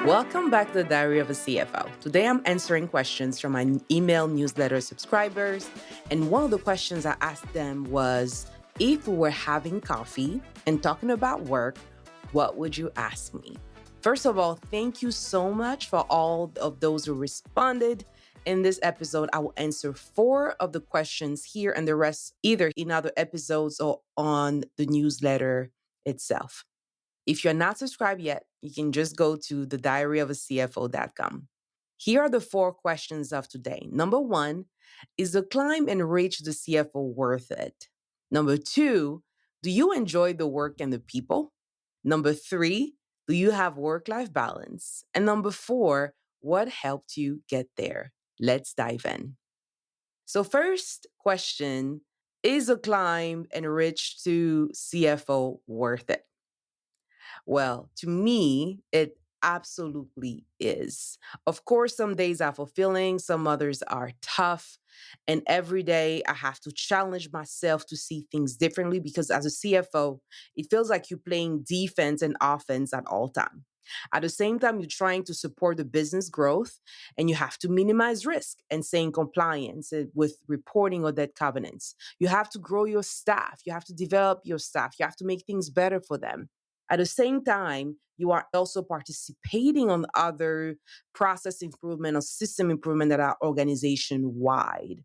Welcome back to the Diary of a CFO. Today I'm answering questions from my email newsletter subscribers. And one of the questions I asked them was, if we were having coffee and talking about work, what would you ask me? First of all, thank you so much for all of those who responded. In this episode, I will answer 4 of the questions here and the rest either in other episodes or on the newsletter itself. If you're not subscribed yet, you can just go to thediaryofacfo.com. Here are the 4 questions of today. Number 1, is the climb and reach the CFO worth it? Number 2, do you enjoy the work and the people? Number 3, do you have work-life balance? And number 4, what helped you get there? Let's dive in. So first question, is the climb and reach to CFO worth it? Well, to me, it absolutely is. Of course, some days are fulfilling, some others are tough. And every day I have to challenge myself to see things differently because as a CFO, it feels like you're playing defense and offense at all time. At the same time, you're trying to support the business growth and you have to minimize risk and stay in compliance with reporting or debt covenants. You have to grow your staff. You have to develop your staff. You have to make things better for them. At the same time, you are also participating on other process improvement or system improvement that are organization wide.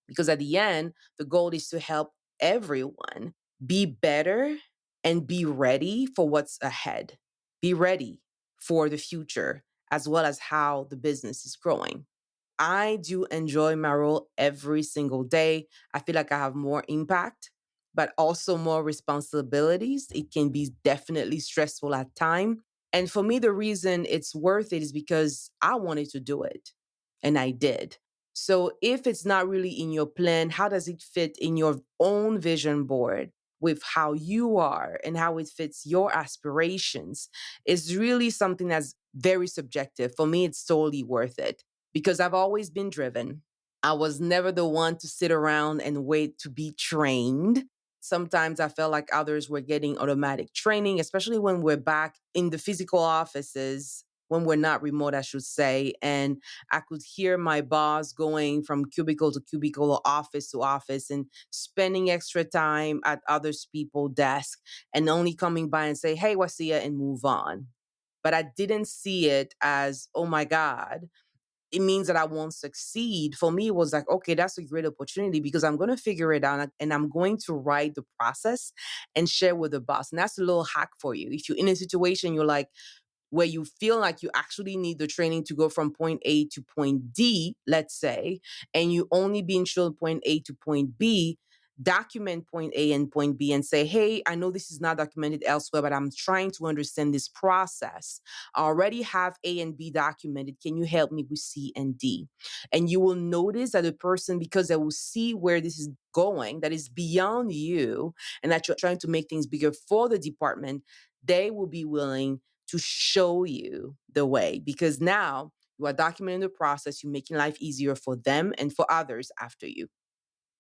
Because at the end, the goal is to help everyone be better and be ready for what's ahead. Be ready for the future as well as how the business is growing. I do enjoy my role every single day. I feel like I have more impact, but also more responsibilities. It can be definitely stressful at times. And for me, the reason it's worth it is because I wanted to do it and I did. So if it's not really in your plan, how does it fit in your own vision board with how you are and how it fits your aspirations? Is really something that's very subjective. For me, it's totally worth it because I've always been driven. I was never the one to sit around and wait to be trained. Sometimes I felt like others were getting automatic training, especially when we're back in the physical offices, when we're not remote, I should say. And I could hear my boss going from cubicle to cubicle or office to office and spending extra time at other people's desk and only coming by and say, hey, Wasia, and move on. But I didn't see it as, oh my God, it means that I won't succeed. For me, it was like, okay, that's a great opportunity because I'm going to figure it out and I'm going to write the process and share with the boss. And that's a little hack for you. If you're in a situation, you're like, where you feel like you actually need the training to go from point A to point D, let's say, and you only being shown point A to point B, document point A and point B and say, hey, I know this is not documented elsewhere, but I'm trying to understand this process. I already have A and B documented. Can you help me with C and D? And you will notice that the person, because they will see where this is going, that is beyond you, and that you're trying to make things bigger for the department, they will be willing to show you the way because now you are documenting the process, you're making life easier for them and for others after you.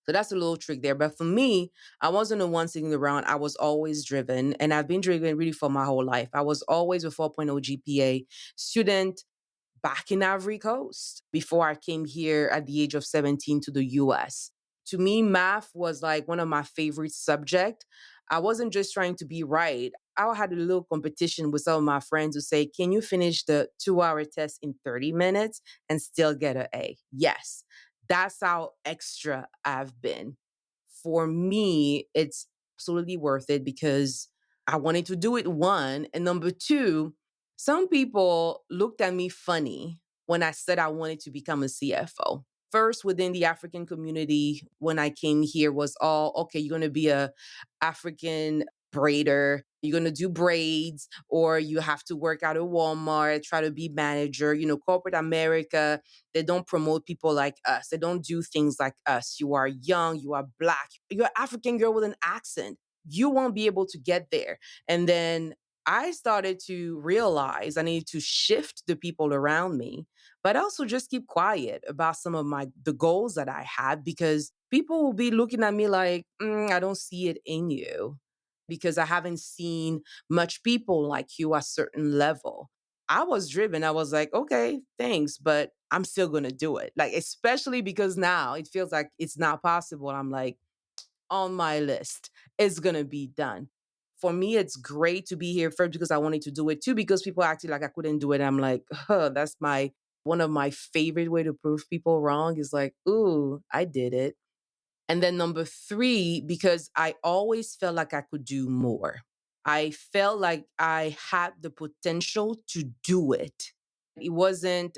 So that's a little trick there. But for me, I wasn't the one sitting around. I was always driven, and I've been driven really for my whole life. I was always a 4.0 GPA student back in Ivory Coast before I came here at the age of 17 to the US. To me, math was like one of my favorite subjects. I wasn't just trying to be right. I had a little competition with some of my friends who say, can you finish the 2-hour test in 30 minutes and still get an A? Yes. That's how extra I've been. For me, it's absolutely worth it because I wanted to do it, one. And number two, some people looked at me funny when I said I wanted to become a CFO. First, within the African community, when I came here, was all okay. You're going to be a African braider. You're going to do braids, or you have to work out at Walmart, try to be manager. You know, corporate America, they don't promote people like us. They don't do things like us. You are young, you are Black, you're an African girl with an accent. You won't be able to get there. And then I started to realize I needed to shift the people around me, but also just keep quiet about some of the goals that I had because people will be looking at me like, I don't see it in you because I haven't seen much people like you at a certain level. I was driven. I was like, okay, thanks, but I'm still going to do it. Like, especially because now it feels like it's not possible. I'm like, on my list, it's going to be done. For me, it's great to be here first because I wanted to do it too, because people acted like I couldn't do it. I'm like, that's my one of my favorite way to prove people wrong is like, ooh, I did it. And then number three, because I always felt like I could do more. I felt like I had the potential to do it. It wasn't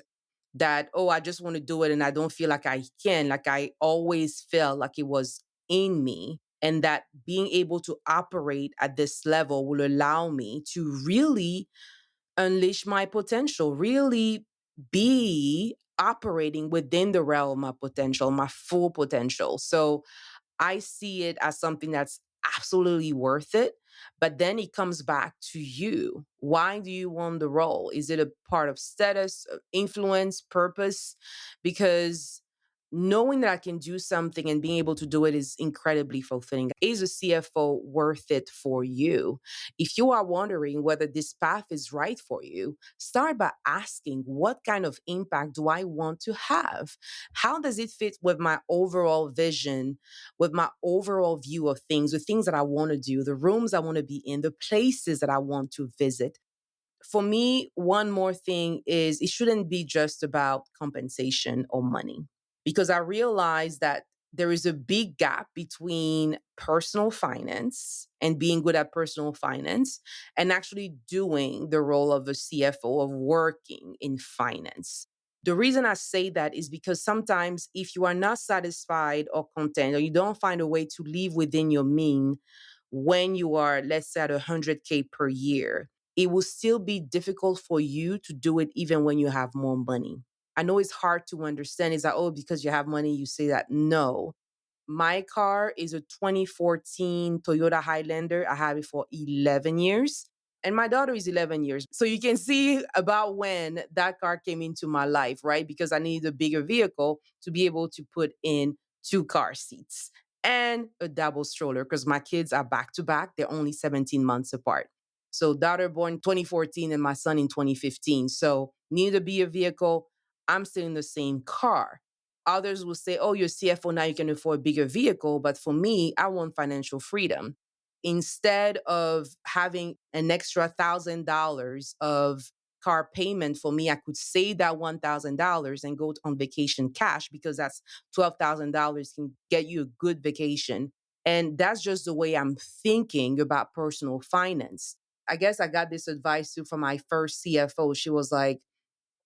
that, oh, I just want to do it and I don't feel like I can. Like I always felt like it was in me. And that being able to operate at this level will allow me to really unleash my potential, really be operating within the realm of my potential, my full potential. So I see it as something that's absolutely worth it. But then it comes back to you. Why do you want the role? Is it a part of status, influence, purpose? Because knowing that I can do something and being able to do it is incredibly fulfilling. Is a CFO worth it for you? If you are wondering whether this path is right for you, start by asking, what kind of impact do I want to have? How does it fit with my overall vision, with my overall view of things, the things that I want to do, the rooms I want to be in, the places that I want to visit? For me, one more thing is it shouldn't be just about compensation or money, because I realize that there is a big gap between personal finance and being good at personal finance and actually doing the role of a CFO, of working in finance. The reason I say that is because sometimes if you are not satisfied or content, or you don't find a way to live within your mean when you are, let's say, at 100K per year, it will still be difficult for you to do it even when you have more money. I know it's hard to understand. Is that, oh, because you have money, you say that? No. My car is a 2014 Toyota Highlander. I have it for 11 years. And my daughter is 11 years. So you can see about when that car came into my life, right? Because I needed a bigger vehicle to be able to put in two car seats and a double stroller because my kids are back to back. They're only 17 months apart. So daughter born 2014 and my son in 2015. So needed to be a vehicle. I'm still in the same car. Others will say, oh, you're CFO, now you can afford a bigger vehicle. But for me, I want financial freedom. Instead of having an extra $1,000 of car payment for me, I could save that $1,000 and go on vacation cash because that's $12,000 can get you a good vacation. And that's just the way I'm thinking about personal finance. I guess I got this advice too from my first CFO. She was like,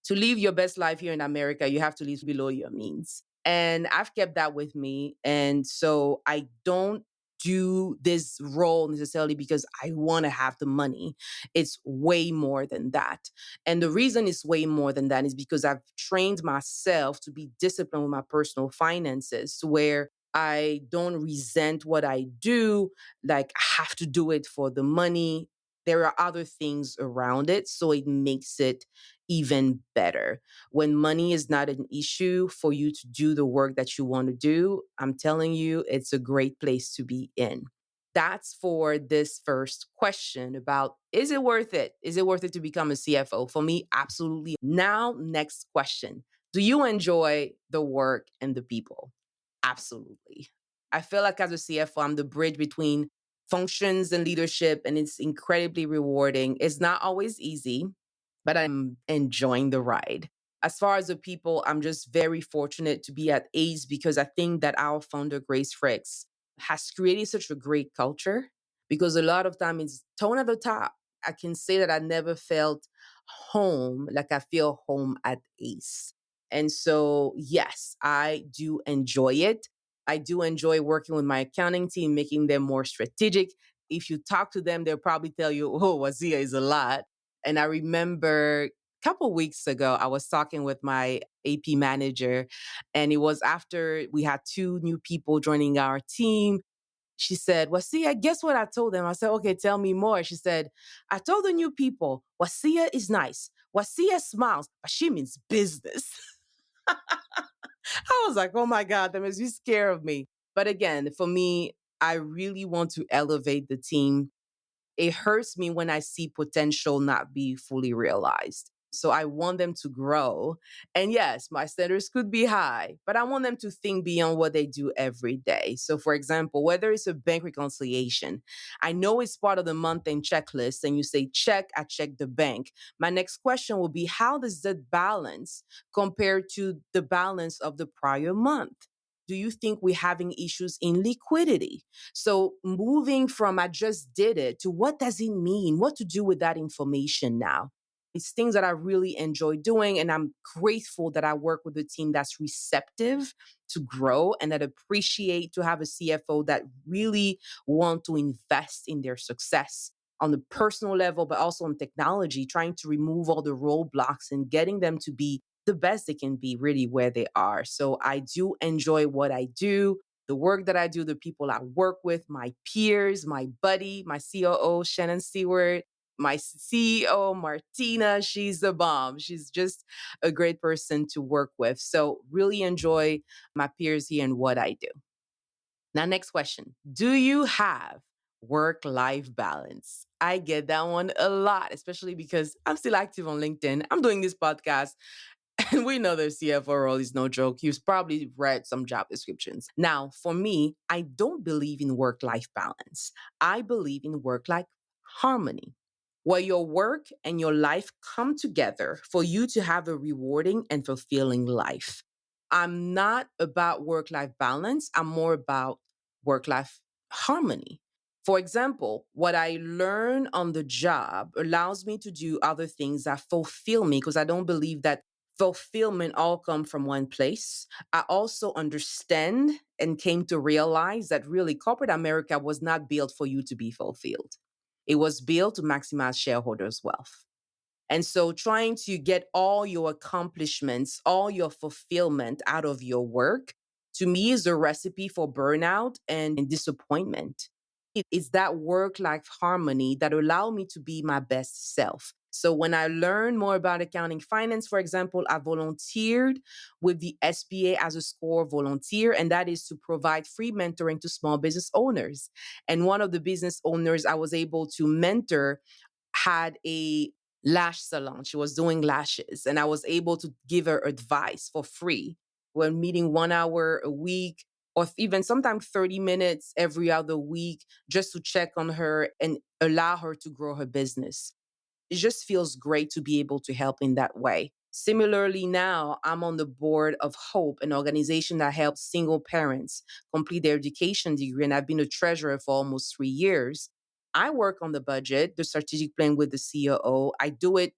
to live your best life here in America, you have to live below your means. And I've kept that with me. And so I don't do this role necessarily because I want to have the money. It's way more than that. And the reason it's way more than that is because I've trained myself to be disciplined with my personal finances, where I don't resent what I do, like I have to do it for the money. There are other things around it. So it makes it even better. When money is not an issue for you to do the work that you want to do, I'm telling you, it's a great place to be in. That's for this first question about, is it worth it? Is it worth it to become a CFO? For me, absolutely. Now, next question. Do you enjoy the work and the people? Absolutely. I feel like as a CFO, I'm the bridge between functions and leadership, and it's incredibly rewarding. It's not always easy, but I'm enjoying the ride. As far as the people, I'm just very fortunate to be at ACE because I think that our founder, Grace Fricks, has created such a great culture because a lot of time it's tone at the top. I can say that I never felt home like I feel home at ACE. And so, yes, I do enjoy it. I do enjoy working with my accounting team, making them more strategic. If you talk to them, they'll probably tell you, oh, Wazia is a lot. And I remember a couple weeks ago, I was talking with my AP manager, and it was after we had two new people joining our team. She said, Wasia, guess what I told them? I said, okay, tell me more. She said, I told the new people, Wasia is nice. Wasia smiles, but she means business. I was like, oh my God, that makes me scared of me. But again, for me, I really want to elevate the team. It hurts me when I see potential not be fully realized. So I want them to grow. And yes, my standards could be high, but I want them to think beyond what they do every day. So, for example, whether it's a bank reconciliation, I know it's part of the month end checklist, and you say, check, I check the bank. My next question will be, how does that balance compare to the balance of the prior month? Do you think we're having issues in liquidity? So moving from I just did it to what does it mean? What to do with that information now? It's things that I really enjoy doing. And I'm grateful that I work with a team that's receptive to grow and that appreciate to have a CFO that really want to invest in their success on the personal level, but also on technology, trying to remove all the roadblocks and getting them to be the best they can be really where they are. So I do enjoy what I do, the work that I do, the people I work with, my peers, my buddy, my COO, Shannon Stewart, my CEO, Martina. She's the bomb. She's just a great person to work with. So really enjoy my peers here and what I do. Now, next question. Do you have work life balance? I get that one a lot, especially because I'm still active on LinkedIn. I'm doing this podcast. And we know the CFO role is no joke. You've probably read some job descriptions. Now, for me, I don't believe in work life balance. I believe in work life harmony, where your work and your life come together for you to have a rewarding and fulfilling life. I'm not about work life balance, I'm more about work life harmony. For example, what I learn on the job allows me to do other things that fulfill me because I don't believe that fulfillment all come from one place. I also understand and came to realize that really corporate America was not built for you to be fulfilled. It was built to maximize shareholders' wealth. And so trying to get all your accomplishments, all your fulfillment out of your work, to me is a recipe for burnout and disappointment. It's that work life harmony that allow me to be my best self. So when I learned more about accounting finance, for example, I volunteered with the SBA as a SCORE volunteer, and that is to provide free mentoring to small business owners. And one of the business owners I was able to mentor had a lash salon. She was doing lashes, and I was able to give her advice for free. We're meeting 1 hour a week, or even sometimes 30 minutes every other week, just to check on her and allow her to grow her business. It just feels great to be able to help in that way. Similarly, now I'm on the board of Hope, an organization that helps single parents complete their education degree, and I've been a treasurer for almost 3 years. I work on the budget, the strategic plan with the COO. I do it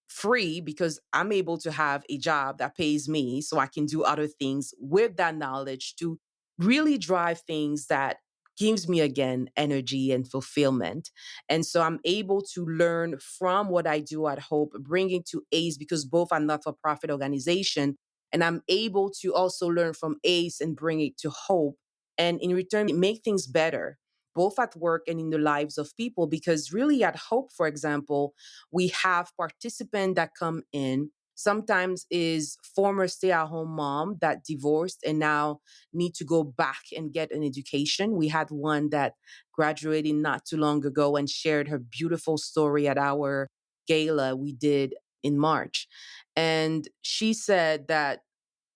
free because I'm able to have a job that pays me so I can do other things with that knowledge to really drive things that gives me again energy and fulfillment. And so I'm able to learn from what I do at Hope, bring it to ACE because both are not-for-profit organization. And I'm able to also learn from ACE and bring it to Hope. And in return, make things better, both at work and in the lives of people. Because really at Hope, for example, we have participants that come in. Sometimes is former stay-at-home mom that divorced and now need to go back and get an education. We had one that graduated not too long ago and shared her beautiful story at our gala we did in March. And she said that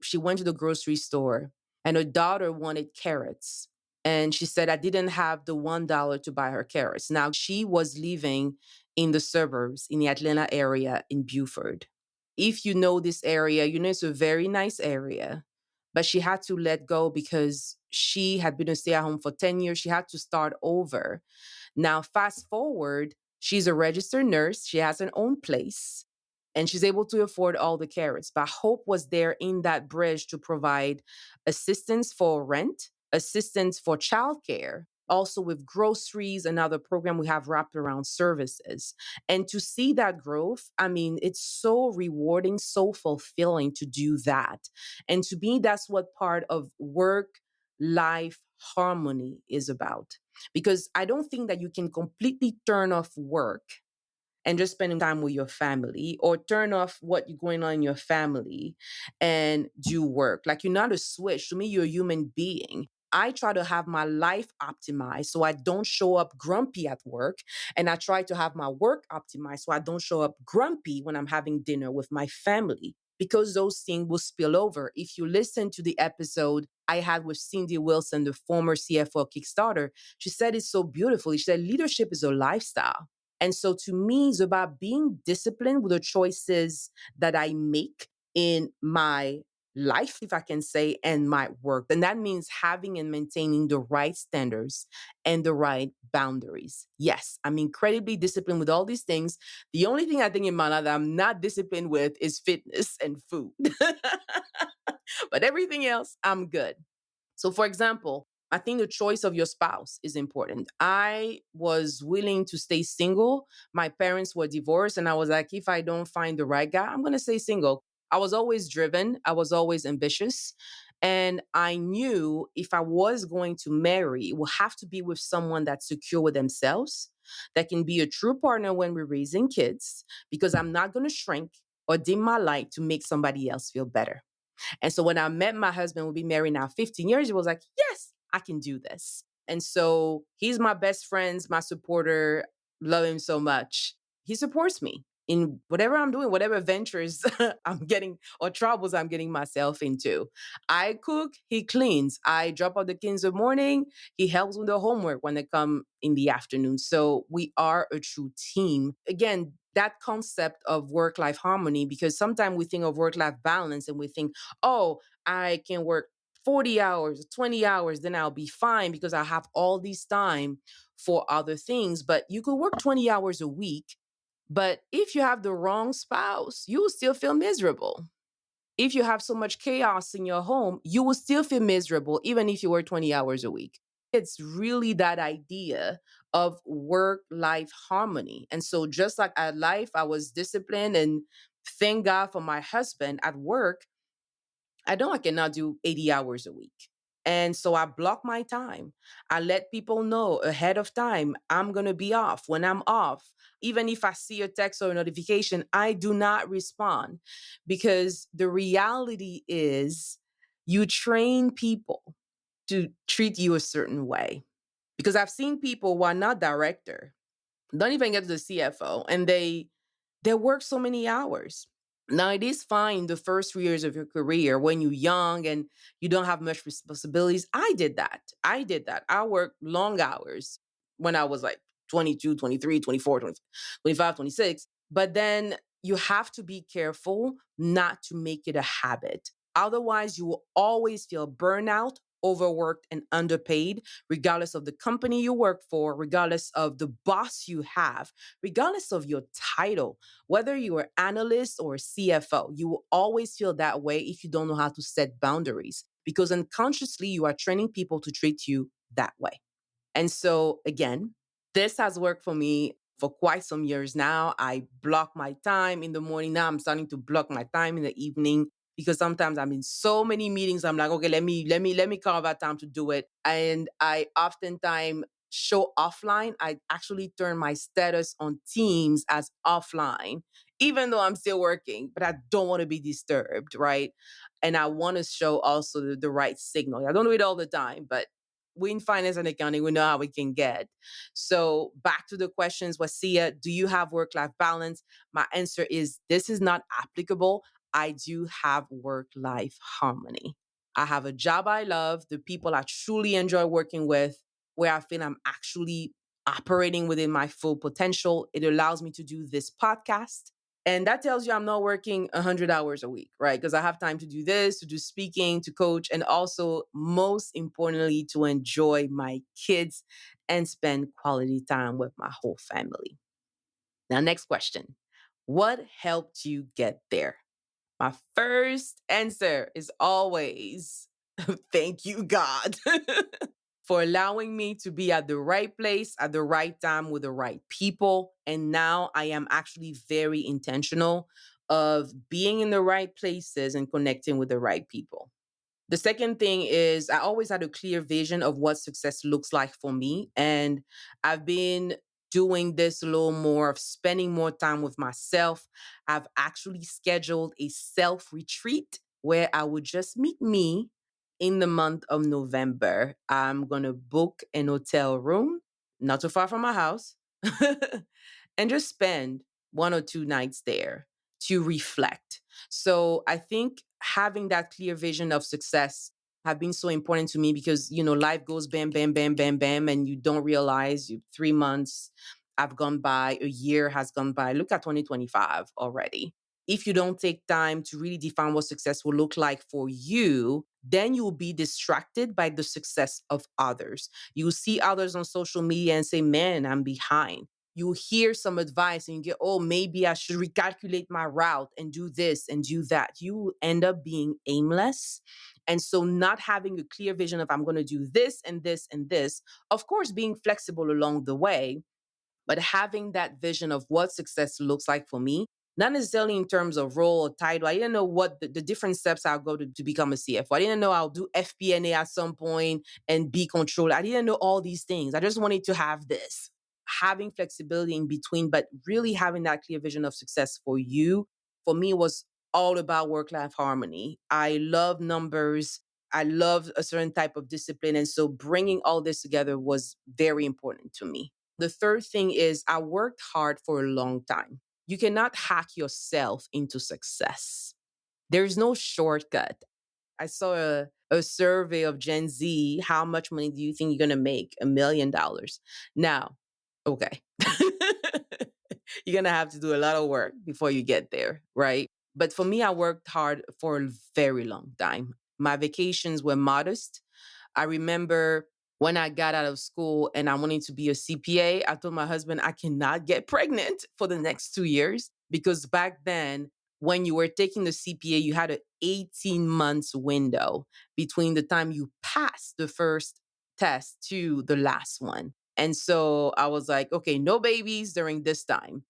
she went to the grocery store and her daughter wanted carrots. And she said, I didn't have the $1 to buy her carrots. Now, she was living in the suburbs in the Atlanta area in Buford. If you know this area, you know it's a very nice area. But she had to let go because she had been a stay at home for 10 years. She had to start over. Now, fast forward, she's a registered nurse. She has her own place and she's able to afford all the carrots. But Hope was there in that bridge to provide assistance for rent, assistance for childcare, also with groceries, another program we have wrapped around services. And to see that growth, I mean, it's so rewarding, so fulfilling to do that. And to me, that's what part of work life harmony is about. Because I don't think that you can completely turn off work and just spending time with your family or turn off what's going on in your family and do work. Like you're not a switch. To me, you're a human being. I try to have my life optimized so I don't show up grumpy at work. And I try to have my work optimized so I don't show up grumpy when I'm having dinner with my family, because those things will spill over. If you listen to the episode I had with Cindy Wilson, the former CFO of Kickstarter, she said it so beautifully. She said, leadership is a lifestyle. And so to me, it's about being disciplined with the choices that I make in my life, if I can say, and my work. And that means having and maintaining the right standards and the right boundaries. Yes, I'm incredibly disciplined with all these things. The only thing I think in my life that I'm not disciplined with is fitness and food. But everything else, I'm good. So, for example, I think the choice of your spouse is important. I was willing to stay single. My parents were divorced, and I was like, if I don't find the right guy, I'm going to stay single. I was always driven, I was always ambitious. And I knew if I was going to marry, it will have to be with someone that's secure with themselves, that can be a true partner when we're raising kids, because I'm not going to shrink or dim my light to make somebody else feel better. And so when I met my husband, we'll be married now 15 years, it was like, yes, I can do this. And so he's my best friend, my supporter, love him so much. He supports me in whatever I'm doing, whatever ventures I'm getting or troubles I'm getting myself into. I cook, he cleans. I drop off the kids in the morning. He helps with the homework when they come in the afternoon. So we are a true team. Again, that concept of work life harmony, because sometimes we think of work life balance and we think, oh, I can work 40 hours, 20 hours, then I'll be fine because I have all this time for other things. But you could work 20 hours a week. But if you have the wrong spouse, you will still feel miserable. If you have so much chaos in your home, you will still feel miserable, even if you work 20 hours a week. It's really that idea of work life harmony. And so, just like at life, I was disciplined, and thank God for my husband at work. I know I cannot do 80 hours a week. And so I block my time. I let people know ahead of time, I'm going to be off. When I'm off, even if I see a text or a notification, I do not respond, because the reality is you train people to treat you a certain way. Because I've seen people who are not director, don't even get to the CFO, and they work so many hours. Now, it is fine the first 3 years of your career when you're young and you don't have much responsibilities. I did that. I did that. I worked long hours when I was like 22, 23, 24, 25, 26. But then you have to be careful not to make it a habit. Otherwise, you will always feel burnout, overworked, and underpaid, regardless of the company you work for, regardless of the boss you have, regardless of your title. Whether you're an analyst or a CFO, you will always feel that way if you don't know how to set boundaries, because unconsciously you are training people to treat you that way. And so, again, this has worked for me for quite some years now. I block my time in the morning. Now I'm starting to block my time in the evening, because sometimes I'm in so many meetings. I'm like, okay, let me carve out time to do it. And I oftentimes show offline. I actually turn my status on Teams as offline, even though I'm still working, but I don't want to be disturbed, right? And I want to show also the right signal. I don't do it all the time, but we in finance and accounting, we know how we can get. So back to the questions, Wasia, do you have work-life balance? My answer is this is not applicable. I do have work-life harmony. I have a job I love, the people I truly enjoy working with, where I feel I'm actually operating within my full potential. It allows me to do this podcast. And that tells you I'm not working 100 hours a week, right? Because I have time to do this, to do speaking, to coach, and also, most importantly, to enjoy my kids and spend quality time with my whole family. Now, next question. What helped you get there? My first answer is always thank you, God, for allowing me to be at the right place at the right time with the right people. And now I am actually very intentional of being in the right places and connecting with the right people. The second thing is I always had a clear vision of what success looks like for me. And I've been doing this a little more of spending more time with myself. I've actually scheduled a self retreat where I would just meet me in the month of November, I'm going to book an hotel room not too far from my house and just spend 1 or 2 nights there to reflect. So I think having that clear vision of success have been so important to me because, life goes bam, bam, bam, bam, bam, and you don't realize 3 months have gone by, a year has gone by. Look at 2025 already. If you don't take time to really define what success will look like for you, then you'll be distracted by the success of others. You see others on social media and say, man, I'm behind. You hear some advice and you get, oh, maybe I should recalculate my route and do this and do that. You end up being aimless. And so, not having a clear vision of I'm going to do this and this and this, of course, being flexible along the way, but having that vision of what success looks like for me, not necessarily in terms of role or title. I didn't know what the different steps I'll go to become a CFO. I didn't know I'll do FP&A at some point and be controller. I didn't know all these things. I just wanted to have this. Having flexibility in between, but really having that clear vision of success for you, for me, was all about work-life harmony. I love numbers. I love a certain type of discipline. And so bringing all this together was very important to me. The third thing is I worked hard for a long time. You cannot hack yourself into success. There's no shortcut. I saw a survey of Gen Z. How much money do you think you're going to make? $1 million. Now, okay. You're going to have to do a lot of work before you get there, right? But for me, I worked hard for a very long time. My vacations were modest. I remember when I got out of school and I wanted to be a CPA, I told my husband I cannot get pregnant for the next 2 years because back then, when you were taking the CPA, you had an 18 months window between the time you passed the first test to the last one. And so I was like, okay, no babies during this time.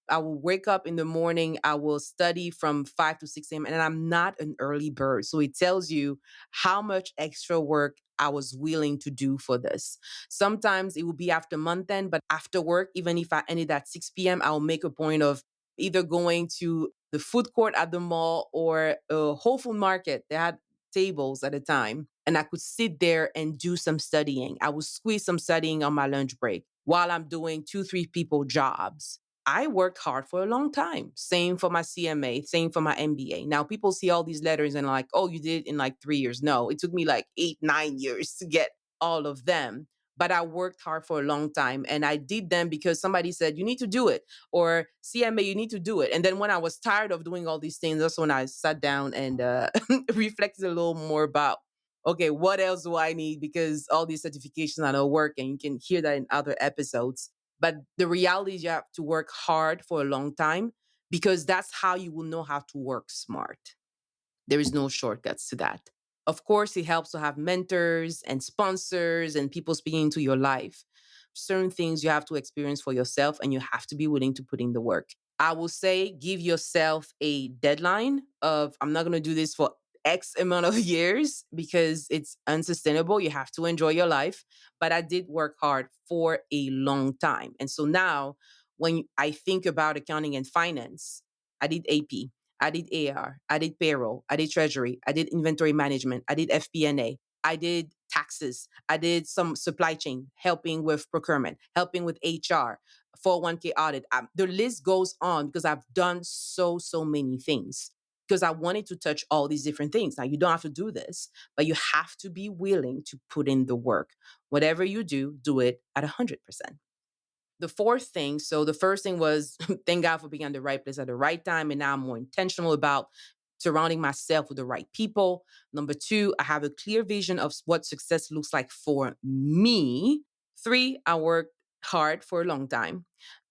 I will wake up in the morning. I will study from 5 to 6 a.m. And I'm not an early bird. So it tells you how much extra work I was willing to do for this. Sometimes it will be after month end, but after work, even if I ended at 6 p.m., I'll make a point of either going to the food court at the mall or a Whole Food market. They had tables at a time. And I could sit there and do some studying. I would squeeze some studying on my lunch break while I'm doing 2, 3 people jobs. I worked hard for a long time. Same for my CMA, same for my MBA. Now people see all these letters and are like, oh, you did it in like 3 years. No, it took me like 8, 9 years to get all of them. But I worked hard for a long time and I did them because somebody said, you need to do it. Or CMA, you need to do it. And then when I was tired of doing all these things, that's when I sat down and reflected a little more about, okay, what else do I need? Because all these certifications are not working. You can hear that in other episodes. But the reality is you have to work hard for a long time because that's how you will know how to work smart. There is no shortcuts to that. Of course, it helps to have mentors and sponsors and people speaking into your life. Certain things you have to experience for yourself and you have to be willing to put in the work. I will say give yourself a deadline of I'm not going to do this for X amount of years because it's unsustainable. You have to enjoy your life. But I did work hard for a long time. And so now when I think about accounting and finance, I did AP, I did AR, I did payroll, I did treasury, I did inventory management, I did FP&A, I did taxes, I did some supply chain, helping with procurement, helping with HR, 401k audit. The list goes on because I've done so many things because I wanted to touch all these different things. Now, you don't have to do this, but you have to be willing to put in the work. Whatever you do it at 100%. The fourth thing, so the first thing was thank God for being in the right place at the right time. And now I'm more intentional about surrounding myself with the right people. Number two, I have a clear vision of what success looks like for me. Three, I worked hard for a long time.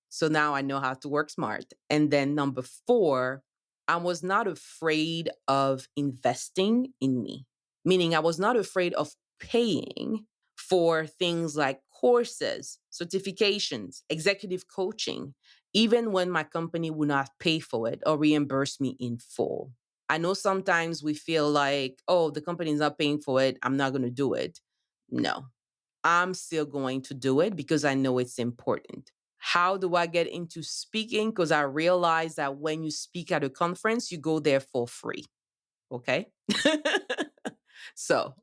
So now I know how to work smart. And then number four, I was not afraid of investing in me, meaning I was not afraid of paying for things like courses, certifications, executive coaching, even when my company would not pay for it or reimburse me in full. I know sometimes we feel like, oh, the company is not paying for it. I'm not going to do it. No, I'm still going to do it because I know it's important. How do I get into speaking? Because I realize that when you speak at a conference, you go there for free. Okay. So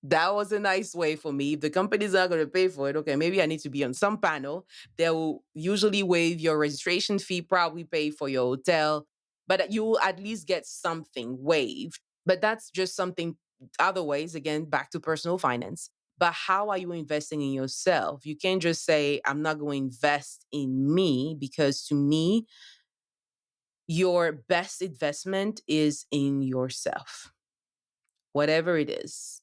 That was a nice way for me. If the company's not going to pay for it, okay, maybe I need to be on some panel. They will usually waive your registration fee, probably pay for your hotel, but you will at least get something waived. But that's just something, other ways, again, back to personal finance. But how are you investing in yourself? You can't just say, I'm not going to invest in me, because to me, your best investment is in yourself, whatever it is,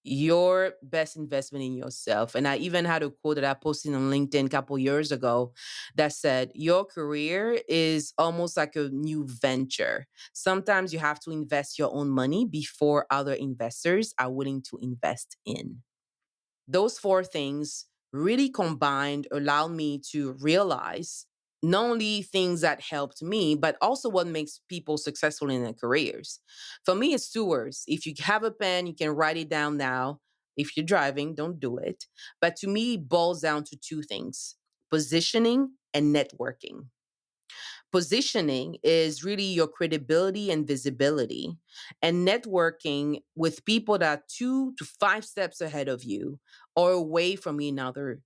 your best investment in yourself. And I even had a quote that I posted on LinkedIn a couple years ago that said, your career is almost like a new venture. Sometimes you have to invest your own money before other investors are willing to invest in. Those four things really combined allowed me to realize not only things that helped me, but also what makes people successful in their careers. For me, it's two words. If you have a pen, you can write it down now. If you're driving, don't do it. But to me, it boils down to two things: positioning and networking. Positioning is really your credibility and visibility, and networking with people that are 2 to 5 steps ahead of you or away from you in other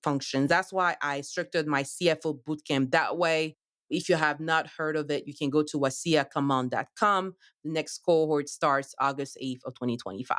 functions. That's why I structured my CFO bootcamp that way. If you have not heard of it, you can go to wasiacommand.com. The next cohort starts August 8th of 2025,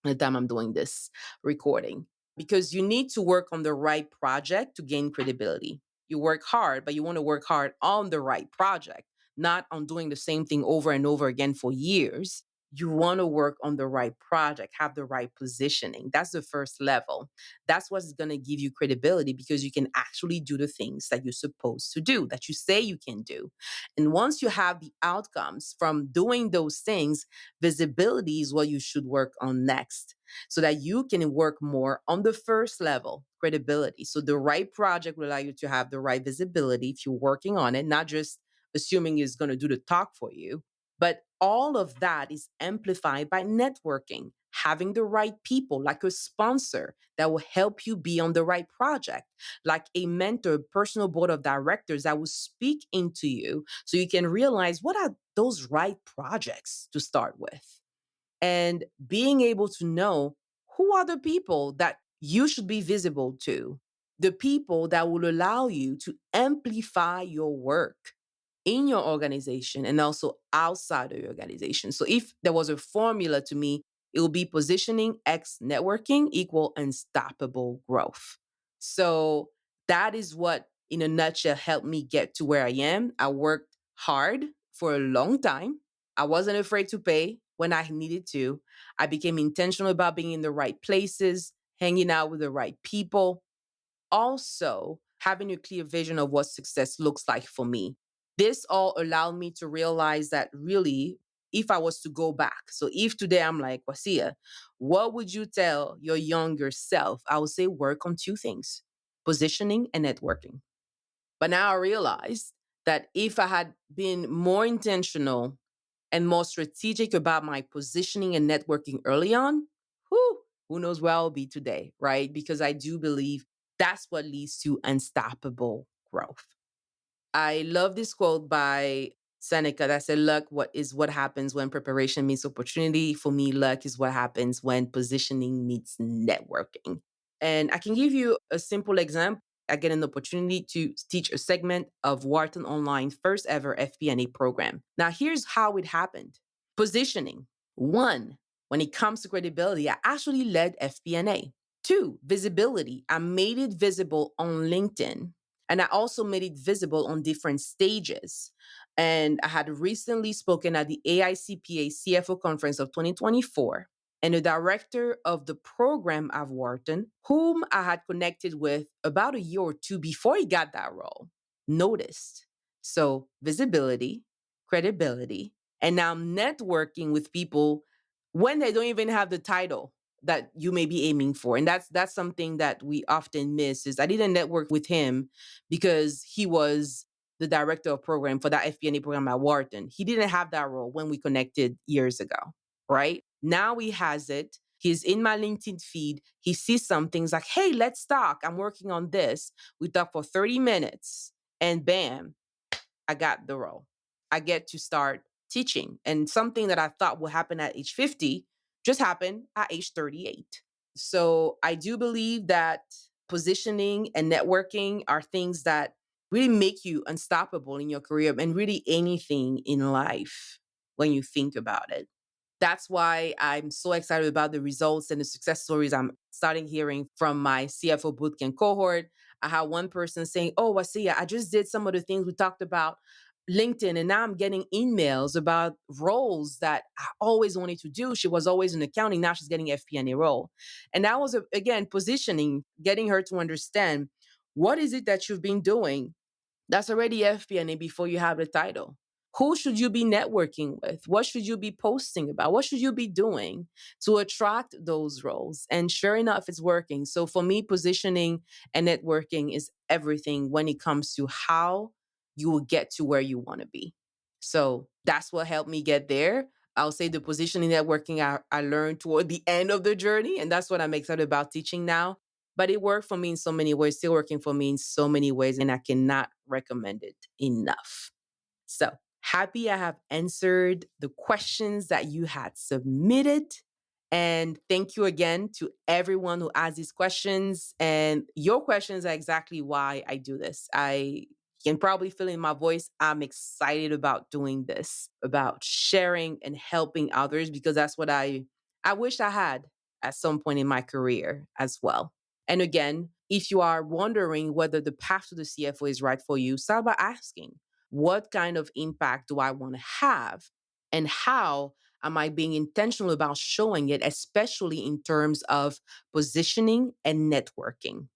the time I'm doing this recording, because you need to work on the right project to gain credibility. You work hard, but you want to work hard on the right project, not on doing the same thing over and over again for years. You want to work on the right project, have the right positioning. That's the first level. That's what's going to give you credibility, because you can actually do the things that you're supposed to do, that you say you can do. And once you have the outcomes from doing those things, visibility is what you should work on next, so that you can work more on the first level, credibility. So the right project will allow you to have the right visibility if you're working on it, not just assuming it's going to do the talk for you. But all of that is amplified by networking, having the right people, like a sponsor that will help you be on the right project, like a mentor, personal board of directors that will speak into you so you can realize what are those right projects to start with. And being able to know who are the people that you should be visible to, the people that will allow you to amplify your work in your organization and also outside of your organization. So if there was a formula to me, it will be positioning X networking equal unstoppable growth. So that is what, in a nutshell, helped me get to where I am. I worked hard for a long time. I wasn't afraid to pay when I needed to. I became intentional about being in the right places, hanging out with the right people, also having a clear vision of what success looks like for me. This all allowed me to realize that really, if I was to go back, so if today I'm like, Wasia, what would you tell your younger self? I would say work on two things: positioning and networking. But now I realize that if I had been more intentional and more strategic about my positioning and networking early on, who knows where I'll be today, right? Because I do believe that's what leads to unstoppable growth. I love this quote by Seneca that said, luck what happens when preparation meets opportunity. For me, luck is what happens when positioning meets networking. And I can give you a simple example. I get an opportunity to teach a segment of Wharton Online's first ever FP&A program. Now, here's how it happened. Positioning. One, when it comes to credibility, I actually led FP&A. Two, visibility. I made it visible on LinkedIn. And I also made it visible on different stages. And I had recently spoken at the AICPA CFO conference of 2024. And the director of the program at Wharton, whom I had connected with about a year or two before he got that role, noticed. So visibility, credibility, and now I'm networking with people when they don't even have the title that you may be aiming for. And that's something that we often miss. Is I didn't network with him because he was the director of program for that FP&A program at Wharton. He didn't have that role when we connected years ago, right? Now he has it. He's in my LinkedIn feed. He sees some things like, hey, let's talk. I'm working on this. We talk for 30 minutes and bam, I got the role. I get to start teaching. And something that I thought would happen at age 50 just happened at age 38. So I do believe that positioning and networking are things that really make you unstoppable in your career and really anything in life when you think about it. That's why I'm so excited about the results and the success stories I'm starting hearing from my CFO bootcamp cohort. I had one person saying, "Oh, Wasia, I just did some of the things we talked about LinkedIn, and now I'm getting emails about roles that I always wanted to do." She was always in accounting. Now she's getting FP&A role. And that was, again, positioning, getting her to understand what is it that you've been doing that's already FP&A before you have the title. Who should you be networking with? What should you be posting about? What should you be doing to attract those roles? And sure enough, it's working. So for me, positioning and networking is everything when it comes to how you will get to where you want to be. So that's what helped me get there. I'll say the positioning networking I learned toward the end of the journey. And that's what I'm excited about teaching now. But it worked for me in so many ways, still working for me in so many ways, and I cannot recommend it enough. So happy I have answered the questions that you had submitted. And thank you again to everyone who asked these questions. And your questions are exactly why I do this. I can probably feel in my voice, I'm excited about doing this, about sharing and helping others, because that's what I wish I had at some point in my career as well. And again, if you are wondering whether the path to the CFO is right for you, start by asking, what kind of impact do I want to have? And how am I being intentional about showing it, especially in terms of positioning and networking?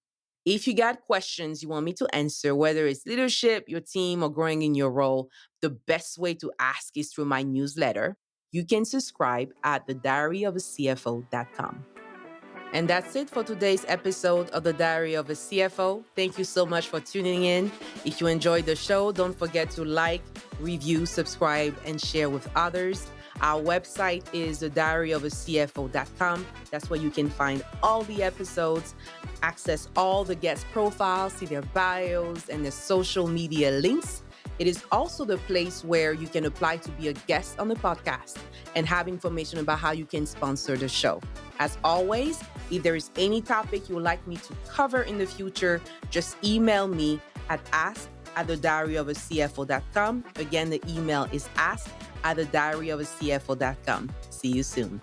If you got questions you want me to answer, whether it's leadership, your team, or growing in your role, the best way to ask is through my newsletter. You can subscribe at thediaryofacfo.com. And that's it for today's episode of The Diary of a CFO. Thank you so much for tuning in. If you enjoyed the show, don't forget to like, review, subscribe, and share with others. Our website is thediaryofacfo.com. That's where you can find all the episodes, access all the guest profiles, see their bios, and their social media links. It is also the place where you can apply to be a guest on the podcast and have information about how you can sponsor the show. As always, if there is any topic you would like me to cover in the future, just email me at ask@thediaryofacfo.com. Again, the email is ask@thediaryofacfo.com. See you soon.